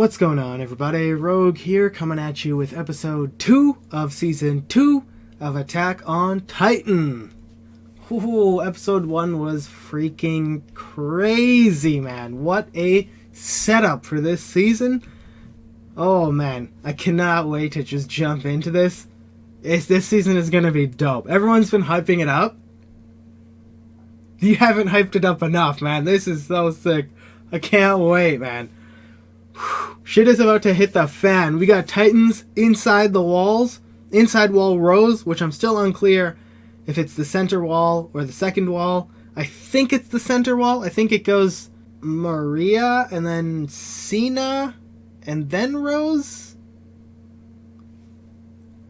What's going on, everybody? Rogue here, coming at you with episode 2 of season 2 of Attack on Titan. Ooh, episode 1 was freaking crazy, man. What a setup for this season. Oh man, I cannot wait to just jump into this. This season is gonna be dope. Everyone's been hyping it up. You haven't hyped it up enough, man. This is so sick. I can't wait, man. Shit is about to hit the fan. We got Titans inside the walls. Inside wall rows, which I'm still unclear if it's the center wall or the second wall. I think it's the center wall. I think it goes Maria and then Cena and then Rose.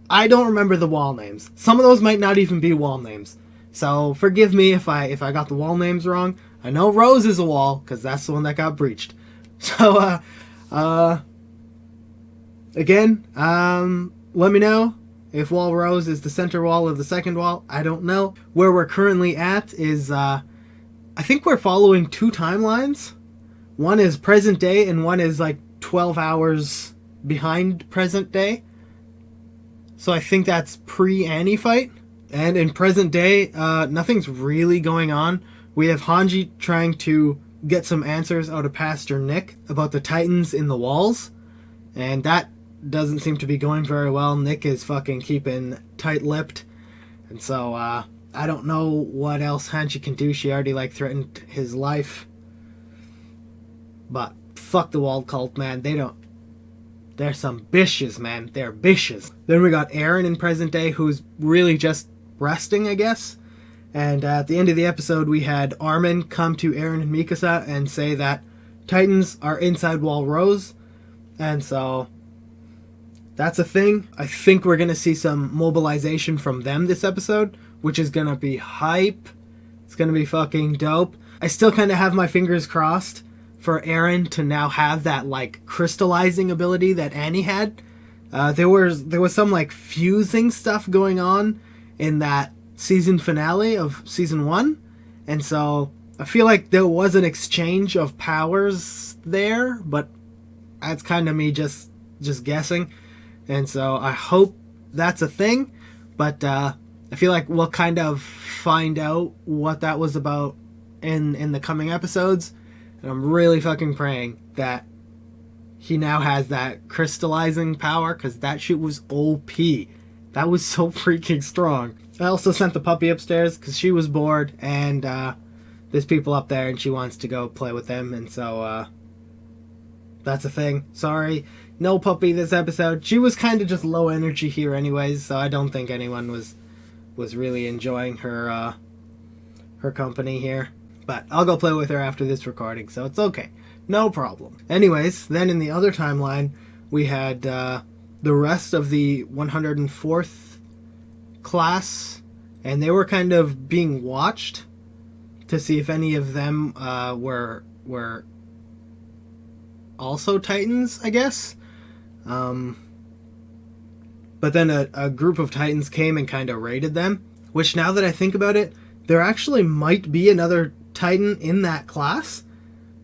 I don't remember the wall names. Some of those might not even be wall names. So forgive me if I got the wall names wrong. I know Rose is a wall because that's the one that got breached. So again, let me know if wall Rose is the center wall of the second wall. I don't know. Where we're currently at is, I think we're following two timelines. One is present day and one is like 12 hours behind present day. So I think that's pre-Annie fight. And in present day, nothing's really going on. We have Hanji trying to get some answers out of Pastor Nick about the Titans in the walls. And that doesn't seem to be going very well. Nick is fucking keeping tight-lipped. And so, I don't know what else Hanji can do. She already, threatened his life. But, fuck the walled cult, man. They're some bitches, man. They're bitches. Then we got Eren in present day, who's really just resting, I guess. And at the end of the episode, we had Armin come to Eren and Mikasa and say that Titans are inside wall rows. And so, that's a thing. I think we're going to see some mobilization from them this episode, which is going to be hype. It's going to be fucking dope. I still kind of have my fingers crossed for Eren to now have that, crystallizing ability that Annie had. There was some, fusing stuff going on in that season finale of season 1. And so, I feel like there was an exchange of powers there, but that's kind of me just guessing. And so I hope that's a thing, but I feel like we'll kind of find out what that was about in the coming episodes. And I'm really fucking praying that he now has that crystallizing power, because that shit was OP. That was so freaking strong. I also sent the puppy upstairs because she was bored, and there's people up there and she wants to go play with them, and so that's a thing. Sorry, no puppy this episode. She was kind of just low energy here anyways, so I don't think anyone was really enjoying her company here. But I'll go play with her after this recording, so it's okay. No problem. Anyways, then in the other timeline, we had the rest of the 104th class, and they were kind of being watched to see if any of them were also Titans, I guess. But then a group of Titans came and kind of raided them, which, now that I think about it, there actually might be another Titan in that class,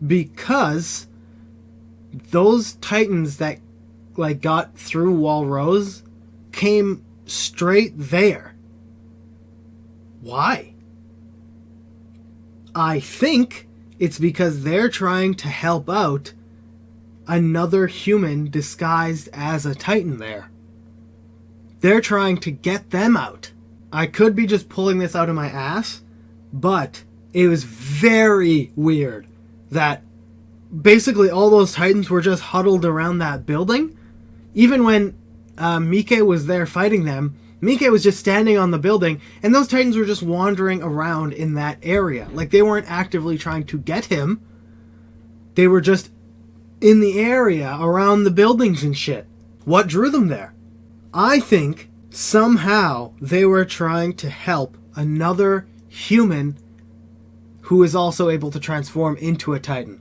because those Titans that got through Wall Rose came straight there. Why? I think it's because they're trying to help out another human disguised as a Titan there. They're trying to get them out. I could be just pulling this out of my ass, but it was very weird that basically all those Titans were just huddled around that building. Even when Mike was there fighting them, Mike was just standing on the building, and those Titans were just wandering around in that area. They weren't actively trying to get him. They were just in the area around the buildings and shit. What drew them there? I think somehow they were trying to help another human who is also able to transform into a Titan.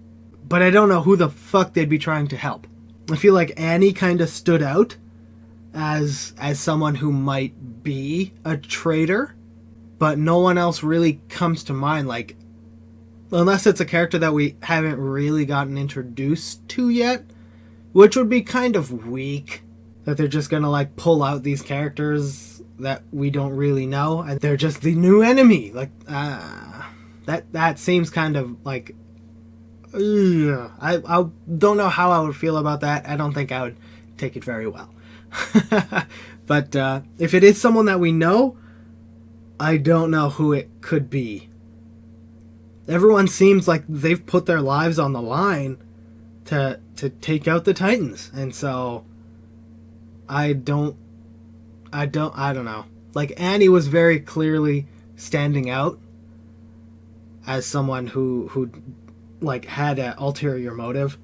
But I don't know who the fuck they'd be trying to help. I feel like Annie kind of stood out as someone who might be a traitor, but no one else really comes to mind. Unless it's a character that we haven't really gotten introduced to yet, which would be kind of weak, that they're just gonna like pull out these characters that we don't really know and they're just the new enemy. Like that seems kind of like I don't know how I would feel about that. I don't think I would take it very well. But if it is someone that we know, I don't know who it could be. Everyone seems like they've put their lives on the line to take out the Titans, and so I don't know. Like, Annie was very clearly standing out as someone who like had an ulterior motive,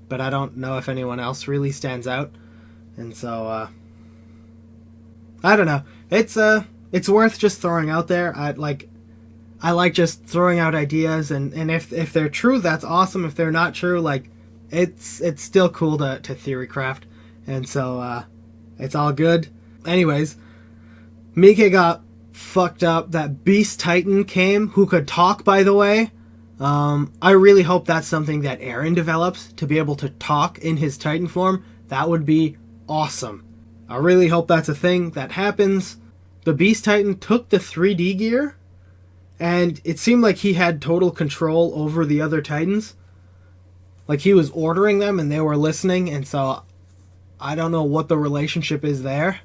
but I don't know if anyone else really stands out, and so I don't know. It's worth just throwing out there. I like just throwing out ideas, and if they're true, that's awesome. If they're not true, like it's still cool to theory craft, and so it's all good. Anyways, Mike got fucked up. That Beast Titan came, who could talk, by the way. I really hope that's something that Eren develops, to be able to talk in his Titan form. That would be awesome. I really hope that's a thing that happens. The Beast Titan took the 3D gear, and it seemed like he had total control over the other Titans. Like, he was ordering them and they were listening, and so I don't know what the relationship is there,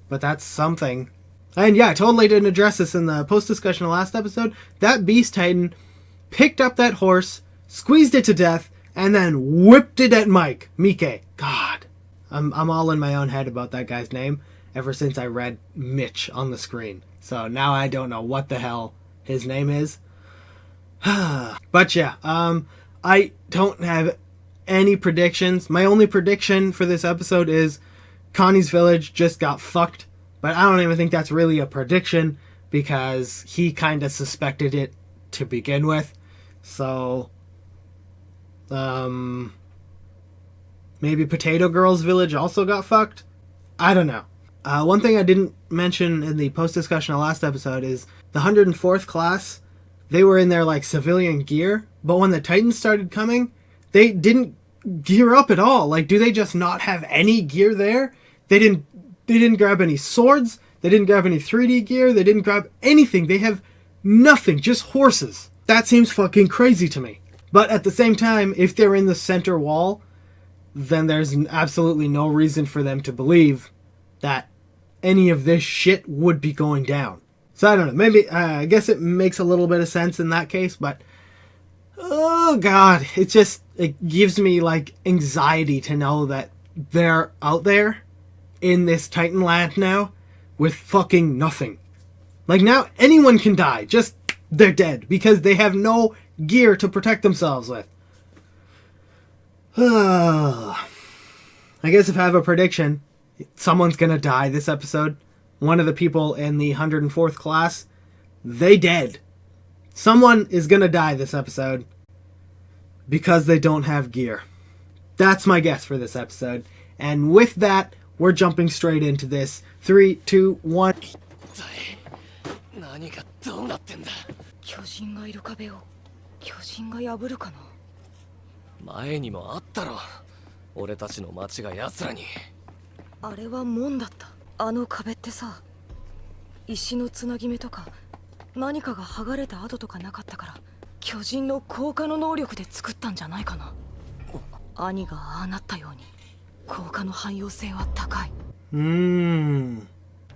but that's something. And yeah, I totally didn't address this in the post-discussion of last episode. That Beast Titan picked up that horse, squeezed it to death, and then whipped it at Mike. God. I'm all in my own head about that guy's name ever since I read Mitch on the screen. So now I don't know what the hell his name is. But yeah, I don't have any predictions. My only prediction for this episode is Connie's village just got fucked. But I don't even think that's really a prediction, because he kind of suspected it to begin with. So, maybe Potato Girl's village also got fucked? I don't know. One thing I didn't mention in the post-discussion of last episode is the 104th class. They were in their like civilian gear, but when the Titans started coming, they didn't gear up at all. Like, do they just not have any gear there? They didn't grab any swords. They didn't grab any 3D gear. They didn't grab anything. They have nothing, just horses. That seems fucking crazy to me. But at the same time, if they're in the center wall, then there's absolutely no reason for them to believe that any of this shit would be going down. So I don't know. Maybe, I guess it makes a little bit of sense in that case, but oh god, it gives me like anxiety to know that they're out there in this Titan land now with fucking nothing. Like, now anyone can die, just they're dead because they have no gear to protect themselves with. I guess if I have a prediction, someone's gonna die this episode. One of the people in the 104th class, they dead. Someone is gonna die this episode because they don't have gear. That's my guess for this episode. And with that, we're jumping straight into this. 3, 2, 1. 何がどうなってんだ。巨人がいる壁を巨人が破るかな。前にもあったろ。俺たちの町が奴らに。あれは門だった。あの壁ってさ、石のつなぎ目とか何かが剥がれた跡とかなかったから、巨人の効果の能力で作ったんじゃないかな。兄がああなったように効果の汎用性は高い。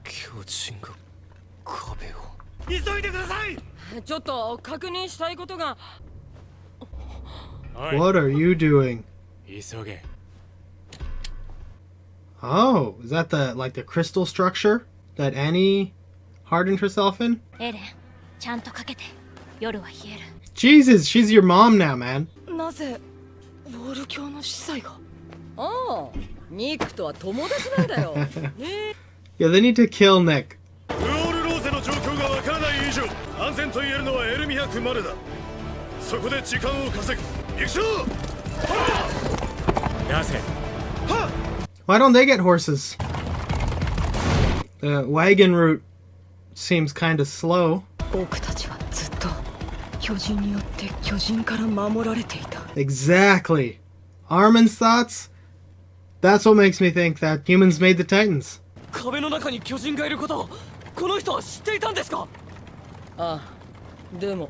巨人が壁を。急いでください。ちょっと確認したいことが。What are you doing? 急げ。Oh, is that the crystal structure that Annie hardened herself in? エレン、ちゃんとかけて。夜は冷える。Jesus, she's your mom now, man. なぜウォール教の司祭が。ああ、ニックとは友達なんだよ。Yeah, they need to kill Nick. ウォールローゼの状況がわからない以上、安全と言えるのはエルミ博までだ。そこで時間を稼ぐ。行くぞ。出せ。Why don't they get horses? The wagon route seems kind of slow. 僕たちはずっと巨人によって巨人から守られていた。 Exactly. Armin's thoughts? That's what makes me think that humans made the Titans. 壁の中に巨人がいることをこの人は知っていたんですか？ああ、でも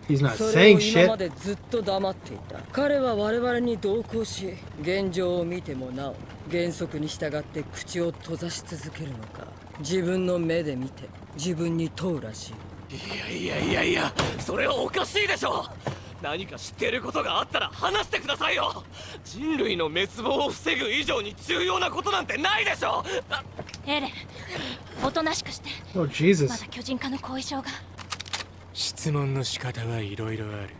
He's not それ saying を今ま shit. でずっと黙っていた。彼は我々に同行し、現状を見てもなお原則に従って口を閉ざし続けるのか、自分の目で見て自分に問うらしい。いや、それはおかしいでしょ。何か知っていることがあったら話してくださいよ。人類の滅亡を防ぐ以上に重要なことなんてないでしょ。エレン、おとなしくして。 Oh, ま Jesus. だ巨人化の後遺症が。質問の仕方はいろいろある。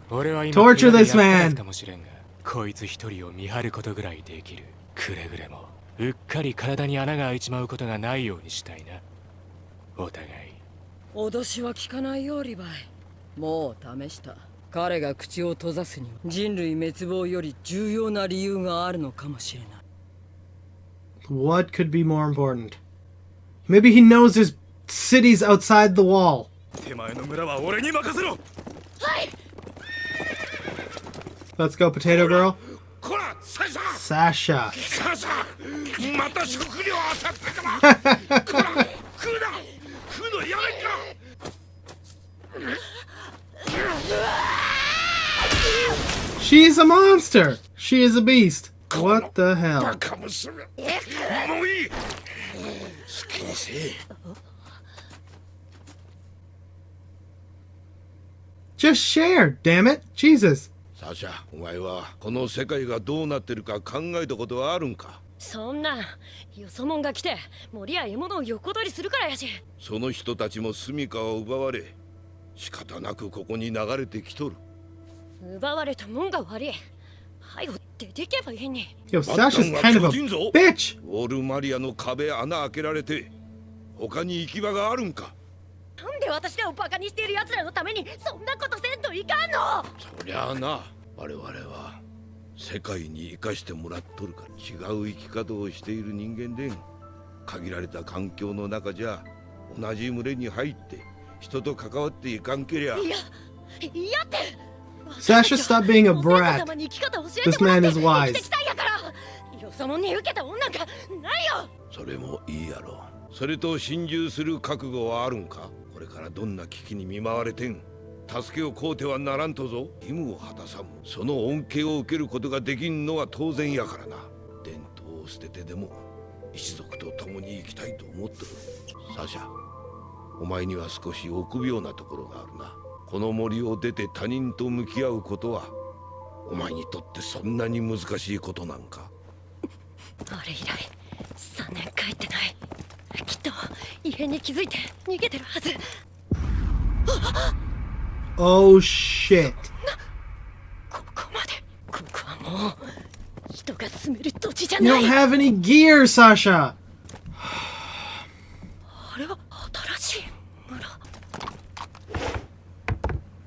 俺は今 Torture this やった man. かもしれんが、こいつ一人を見張ることぐらいできる。くれぐれもうっかり体に穴が開いちまうことがないようにしたいな。お互い。脅しは聞かないよリヴァイ。もう試した。彼が口を閉ざすには人類滅亡より重要な理由があるのかもしれない。What could be more important? Maybe he knows there's cities outside the wall. 手前の村は俺に任せろ。 Let's go, Potato Girl. こら、サシャ。 Sasha. サシャ。また食料当たったか。こら、食うな。食うのやめんか。 She's a monster. She is a beast. What the hell? バカ娘。もういい。好きにせえ。 Just share, damn it. Jesus. サシャ、お前はこの世界がどうなってるか考えたことはあるんか？そんなよそ者が来て森や獲物を横取りするからやし。その人たちも住処を奪われ、仕方なくここに流れてきとる。奪われたもんが悪い。はよ出てけばいいに。 Yo, Sasha's kind of a bitch. ウォルマリアの壁穴開けられて、他に行き場があるんか？なんで私らをバカにしている奴らのためにそんなことせんといかんの？そりゃあな、我々は世界に生かしてもらっとるから。違う生き方をしている人間で限られた環境の中じゃ同じ群れに入って人と関わっていかんけりゃ。いやって Sasha, stop being a brat. This man is wise. よそ者に受けた女なんかないよ。それもいいやろ。それと心中する覚悟はあるんか？これからどんな危機に見舞われてん、助けを請うてはならんとぞ。義務を果たさんもその恩恵を受けることができんのは当然やからな。伝統を捨ててでも一族と共に生きたいと思ってる。サシャ、お前には少し臆病なところがあるな。この森を出て他人と向き合うことはお前にとってそんなに難しいことなんか？あれ以来3年帰ってない。きっと異変に気づいて逃げてるはず。 Oh shit. ここまで。ここはもう人が住める土地じゃ You な don't い。 have any gear, Sasha. あれは新しい村。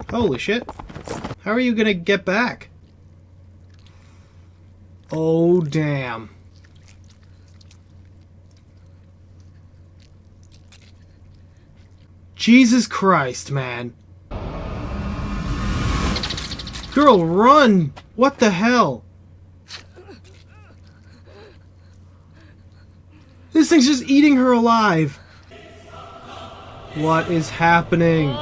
Holy shit. How are you gonna get back? Oh, damn. Jesus Christ, man. Girl, run! What the hell? This thing's just eating her alive. What is happening?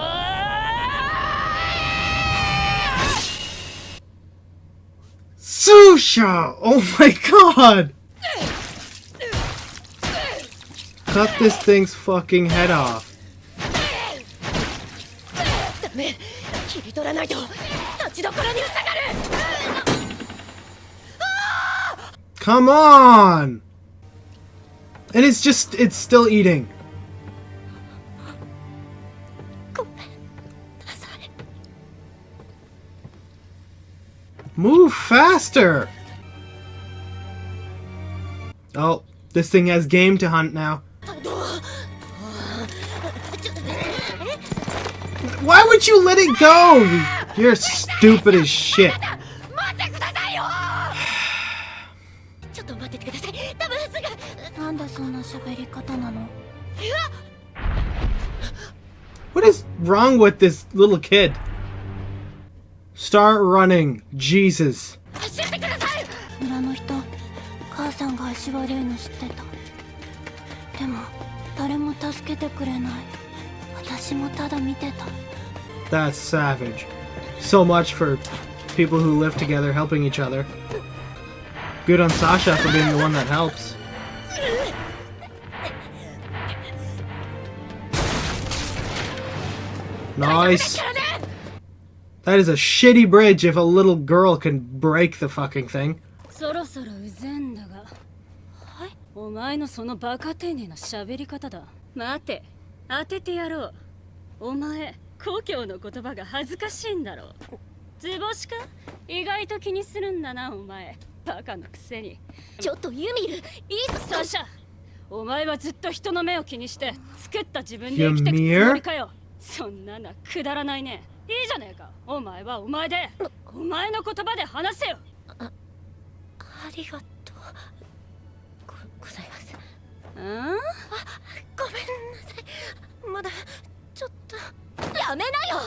Sasha! Oh my god! Cut this thing's fucking head off. ダメ、切り取らないと立ちどころに塞がる。 Come on! And it's still eating. ごめんなさい。 Move faster! Oh, this thing has game to hunt now. Why would you let it go? You're stupid as shit. 待ってくださいよ。ちょっと待っててください。多分すぐ。なんでそんな喋り方なの？ What is wrong with this little kid? Start running. Jesus. 村の人、母さんが足悪いの知ってた。でも誰も助けてくれない。私もただ見てた。 That's savage. So much for people who live together helping each other. Good on Sasha for being the one that helps. Nice. That is a shitty bridge if a little girl can break the fucking thing. そろそろうぜんだが。はい。お前のそのバカ丁寧な喋り方だ。待て、当ててやろう。お前、故郷の言葉が恥ずかしいんだろう。図星か？意外と気にするんだな、お前。バカのくせに。ちょっとユミル、いいぞ。サシャ、お前はずっと人の目を気にして作った自分で生きてくつもりかよ。そんなのくだらないね。いいじゃねえか。お前はお前で、お前の言葉で話せよ。ありがとうございます。うん？ごめんなさい。まだちょっと。やめなよ。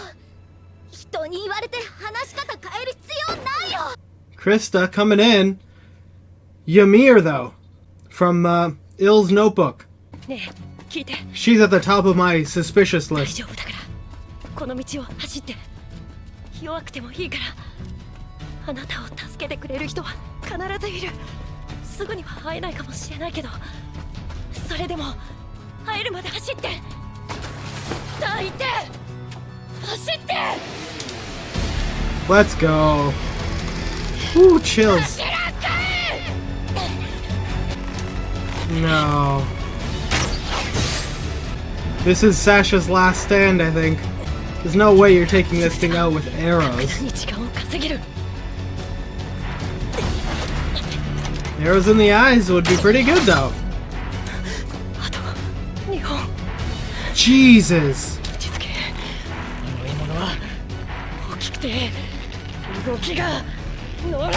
人に言われて話し方変える必要ないよ。 Krista coming in. Ymir though, from Ill's notebook. ねえ聞いて。 She's at the top of my suspicious 大 list. 丈夫だからこの道を走って。弱くてもいいからあなたを助けてくれる人は必ずいる。すぐには会えないかもしれないけど、それでも会えるまで走って。さあ行って走って。 Let's go. Ooh, chills. No. This is Sasha's last stand, I think. There's no way you're taking this thing out with arrows. 時間を稼げる。 Arrows in the eyes would be pretty good, though. あと2本。 Jesus. 落ち着け。重いものは大きくて動きが呪い。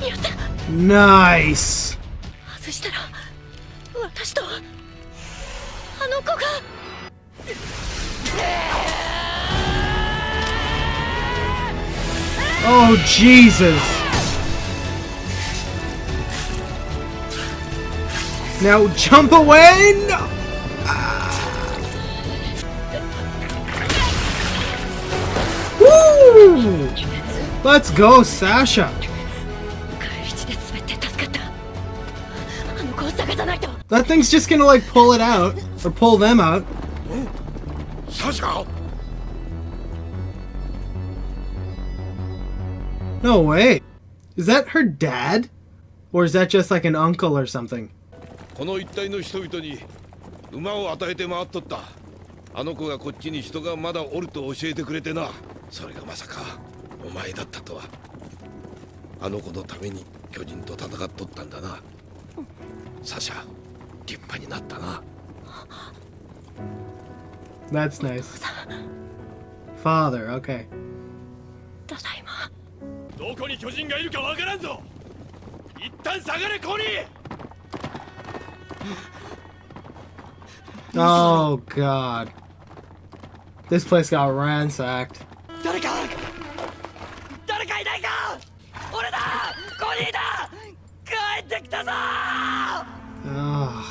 やった。 Nice. 外したら私とあの子が。 Oh, Jesus. Now jump away. No. Woo! Let's go, Sasha. 帰り地で滑って助かった。あの子を探さないと。 That thing's just gonna like pull it out or pull them out. サシャ No way. Is that her dad? Or is that just like an uncle or something? この一帯の人々に馬を与えて回っとった。あの子がこっちに人がまだおると教えてくれてな。それがまさかお前だったとは。あの子のために巨人と戦っとったんだな。サシャ、立派になったな。 That's nice. Father, okay. ただいま。どこに巨人がいるかわからんぞ。一旦下がれ、コニー。 Oh, God. This place got ransacked. 誰かいないか。俺だ、コニーだ。帰ってきたぞ。 Ugh.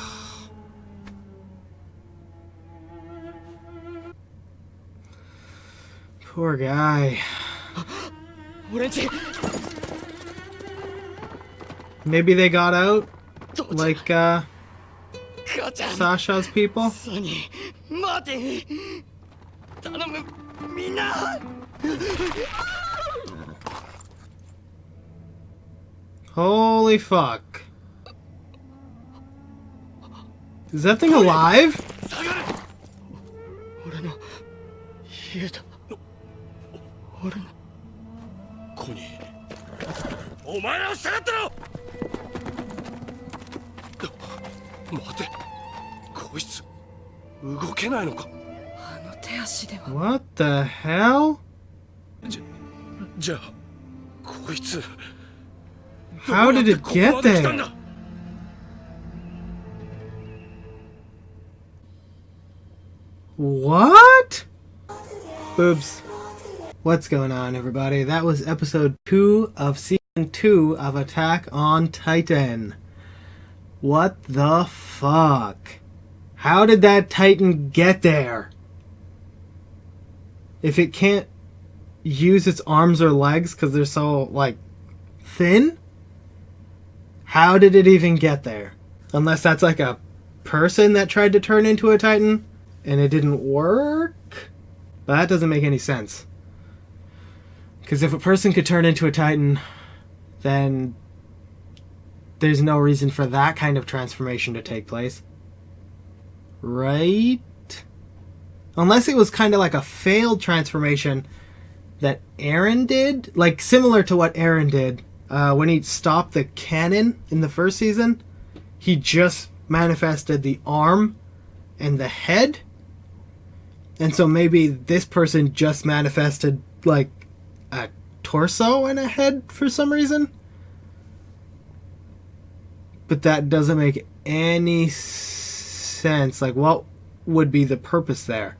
Poor guy. 俺んち Maybe they got out? Like, 母ちゃん Sasha's people? ソニー、マーティン、頼む、みんな。 Holy fuck. Is that thing alive? 下がれ。俺の家だ。俺のコニー、お前らを下がったろ。待て、こいつ動けないのか。あの手足では。 What the hell? じゃあこいつ How did it get どうやってここまで来たん there? だ。 What? Boobs. What's going on, everybody? That was episode 2 of season 2 of Attack on Titan. What the fuck? How did that Titan get there? If it can't use its arms or legs because they're so, like, thin? How did it even get there? Unless that's like a person that tried to turn into a Titan and it didn't work? But that doesn't make any sense. Because if a person could turn into a Titan, then there's no reason for that kind of transformation to take place. Right? Unless it was kind of like a failed transformation that Eren did. Like, similar to what Eren did when he stopped the cannon in the first season. He just manifested the arm and the head. And so maybe this person just manifested, like, a torso and a head for some reason. But that doesn't make any sense. Like, what would be the purpose there?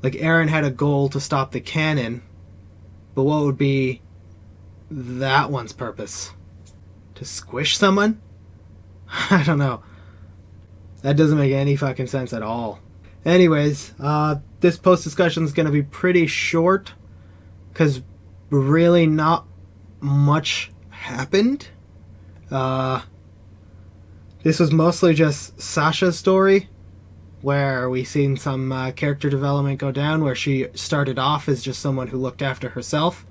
Like, Eren had a goal to stop the cannon, but what would be that one's purpose? To squish someone? I don't know. That doesn't make any fucking sense at all. Anyways, this post discussion is going to be pretty short because really not much happened. This was mostly just Sasha's story, where we seen some character development go down, where she started off as just someone who looked after herself,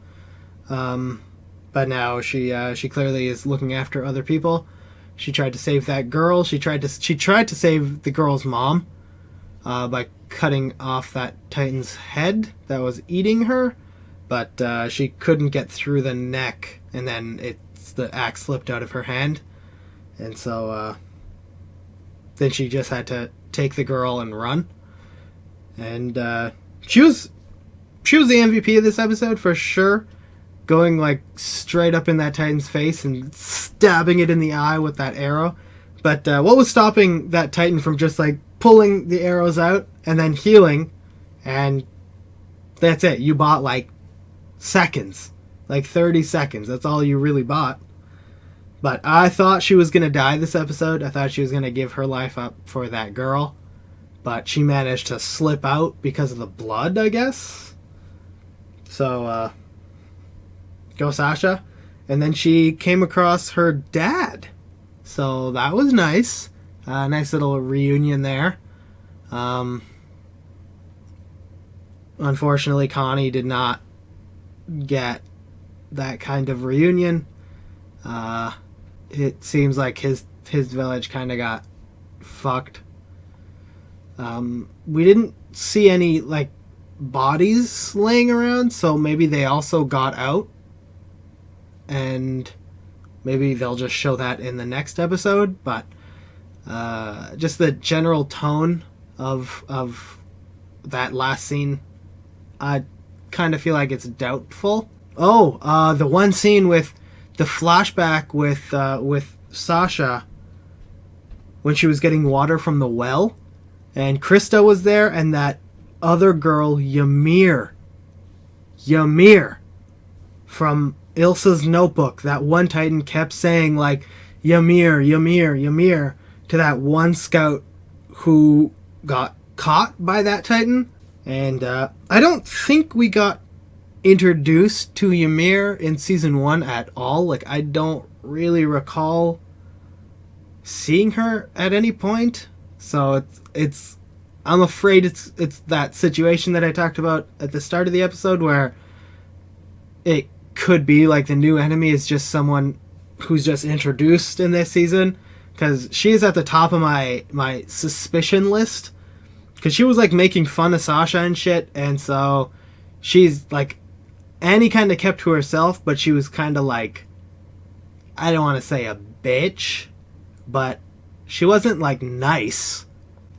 but now she clearly is looking after other people. She tried to save that girl. She tried to save the girl's mom by cutting off that Titan's head that was eating her, but she couldn't get through the neck, and then the axe slipped out of her hand, and so then she just had to take the girl and run. And she was the MVP of this episode for sure, going like straight up in that Titan's face and stabbing it in the eye with that arrow. But what was stopping that Titan from just like pulling the arrows out and then healing, and that's it? You bought like seconds, like 30 seconds. That's all you really bought. But I thought she was going to die this episode. I thought she was going to give her life up for that girl. But she managed to slip out because of the blood, I guess. So, go Sasha. And then she came across her dad. So that was nice. Nice little reunion there. Unfortunately, Connie did not get that kind of reunion. It seems like his village kind of got fucked. We didn't see any like bodies laying around, so maybe they also got out, and maybe they'll just show that in the next episode. But just the general tone of that last scene, I kind of feel like it's doubtful. The one scene with the flashback with Sasha when she was getting water from the well, and Krista was there, and that other girl, Ymir from Ilsa's notebook. That one Titan kept saying like Ymir to that one scout who got caught by that Titan. And I don't think we got introduced to Ymir in season 1 at all. Like, I don't really recall seeing her at any point. So it's I'm afraid it's that situation that I talked about at the start of the episode, where it could be like the new enemy is just someone who's just introduced in this season, because she is at the top of my suspicion list, because she was like making fun of Sasha and shit, and so she's like, Annie kind of kept to herself, but she was kind of like, I don't want to say a bitch, but she wasn't like nice,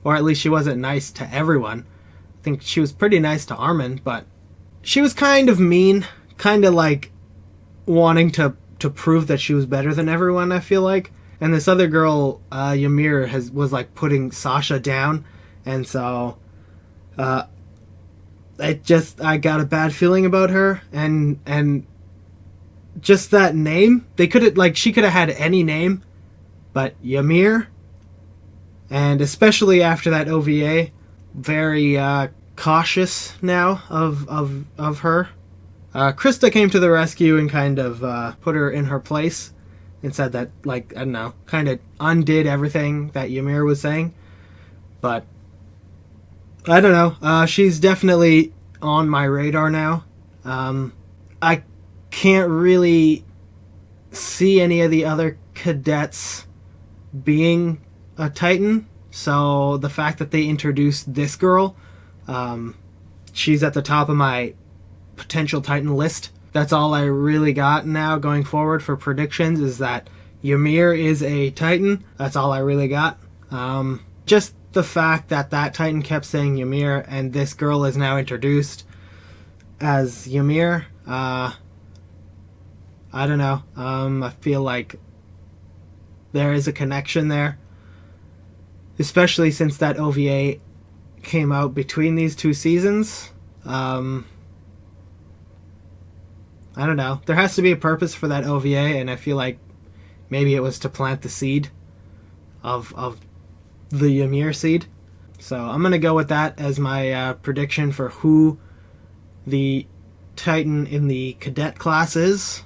or at least she wasn't nice to everyone. I think she was pretty nice to Armin, but she was kind of mean, kind of like wanting to prove that she was better than everyone, I feel like. And this other girl, Ymir, was like putting Sasha down, and so I got a bad feeling about her, and just that name. They could have, like, she could have had any name, but Ymir, and especially after that OVA, very cautious now of her. Krista came to the rescue and kind of put her in her place and said that, like, I don't know, kind of undid everything that Ymir was saying. But I don't know. She's definitely on my radar now. I can't really see any of the other cadets being a Titan. So the fact that they introduced this girl, she's at the top of my potential Titan list. That's all I really got now going forward for predictions, is that Ymir is a Titan. That's all I really got. Just the fact that Titan kept saying Ymir and this girl is now introduced as Ymir, I don't know. I feel like there is a connection there, especially since that OVA came out between these two seasons. I don't know. There has to be a purpose for that OVA, and I feel like maybe it was to plant the seed of the Ymir seed. So I'm going to go with that as my prediction for who the Titan in the cadet class is.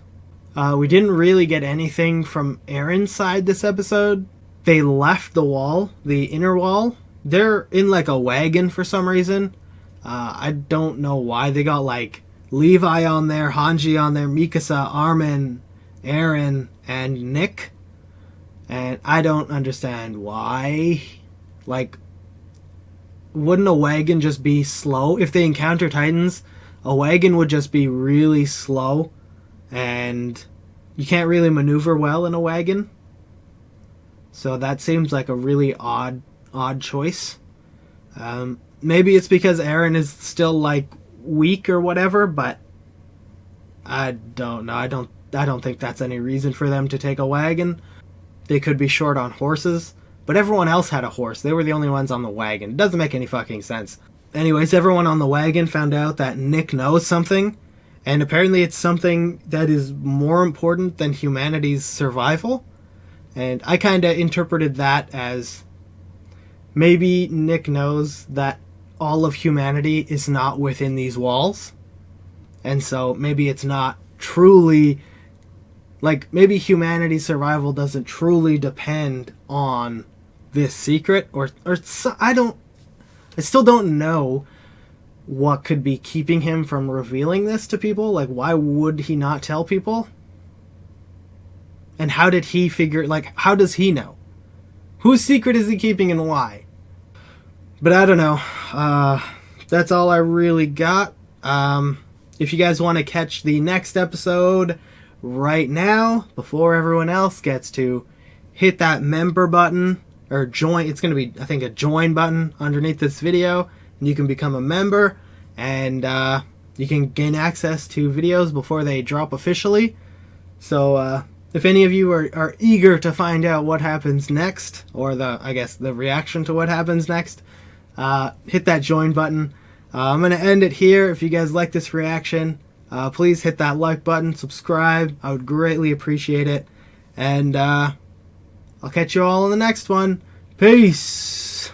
We didn't really get anything from Aaron's side this episode. They left the wall, the inner wall. They're in like a wagon for some reason. I don't know why. They got like Levi on there, Hanji on there, Mikasa, Armin, Aaron, and Nick. And I don't understand why. Like, wouldn't a wagon just be slow? If they encounter Titans, a wagon would just be really slow. And you can't really maneuver well in a wagon. So that seems like a really odd choice. Maybe it's because Aaron is still like weak or whatever, but I don't know. I don't think that's any reason for them to take a wagon. They could be short on horses, but everyone else had a horse. They were the only ones on the wagon. It doesn't make any fucking sense. Anyways, everyone on the wagon found out that Nick knows something, and apparently it's something that is more important than humanity's survival. And I kind of interpreted that as maybe Nick knows that all of humanity is not within these walls. And so maybe it's not truly, like, maybe humanity's survival doesn't truly depend on this secret, or so, I still don't know what could be keeping him from revealing this to people. Like, why would he not tell people? And how did he figure, like, how does he know? Whose secret is he keeping and why? But I don't know. That's all I really got. If you guys want to catch the next episode right now, before everyone else gets to hit that member button, or join, it's going to be, I think, a join button underneath this video, and you can become a member, and you can gain access to videos before they drop officially. So, if any of you are eager to find out what happens next, or the reaction to what happens next, hit that join button. I'm going to end it here. If you guys like this reaction, please hit that like button, subscribe. I would greatly appreciate it. And I'll catch you all in the next one. Peace!